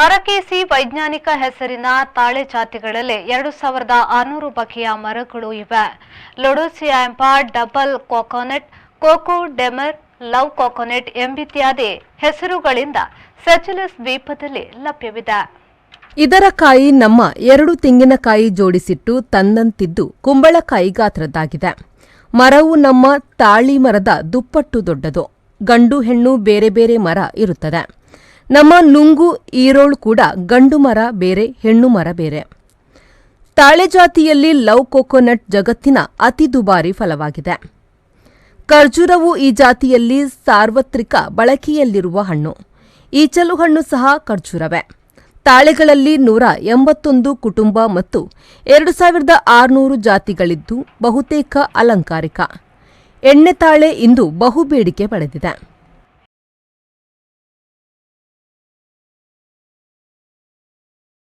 ಅರಕೇಸಿ ವೈಜ್ಞಾನಿಕ ಹೆಸರಿನ ತಾಳೆ ಜಾತಿಗಳಲ್ಲಿ 2600 ಬಗೆಯ ಮರಗಳು ಇವೆ. ಲೊಡೋಸಿಯಾಂಪ, double coconut, coco de mer, love coconut ಎಂಬಿತ್ಯಾದಿ ಹೆಸರುಗಳಿಂದ ಸೆಚೆಲಸ್ ದ್ವೀಪದಲ್ಲಿ ಲಭ್ಯವಿದೆ. ಇದರ ಕಾಯಿ ನಮ್ಮ 2 ತೆಂಗಿನಕಾಯಿ ಜೋಡಿಸಿಟ್ಟು ತಂದಂತಿದ್ದು ಕುಂಬಳಕಾಯಿ ಗಾತ್ರದ್ದಾಗಿದೆ. ಮರವು ನಮ್ಮ ತಾಳಿ ಮರದ ದುಪ್ಪಟ್ಟು ದೊಡ್ಡದು. ಗಂಡು ಹೆಣ್ಣು ಬೇರೆ ಬೇರೆ ಮರ ಇರುತ್ತದೆ. ನಮ್ಮ ನುಂಗು ಈರೋಳು ಕೂಡ ಗಂಡು ಮರ ಬೇರೆ, ಹೆಣ್ಣು ಮರ ಬೇರೆ. ತಾಳೆ ಜಾತಿಯಲ್ಲಿ ಲವ್ ಕೋಕೋನಟ್ ಜಗತ್ತಿನ ಅತಿ ದುಬಾರಿ ಫಲವಾಗಿದೆ. ಖರ್ಜೂರವು ಈ ಜಾತಿಯಲ್ಲಿ ಸಾರ್ವತ್ರಿಕ ಬಳಕೆಯಲ್ಲಿರುವ ಹಣ್ಣು. ಈಚಲು ಹಣ್ಣು ಸಹ ಖರ್ಜೂರವೇ. ತಾಳೆಗಳಲ್ಲಿ 181 ಕುಟುಂಬ ಮತ್ತು 2600 ಜಾತಿಗಳಿದ್ದು ಬಹುತೇಕ ಅಲಂಕಾರಿಕ. ಎಣ್ಣೆ ತಾಳೆ ಇಂದು ಬಹುಬೇಡಿಕೆ ಪಡೆದಿದೆ.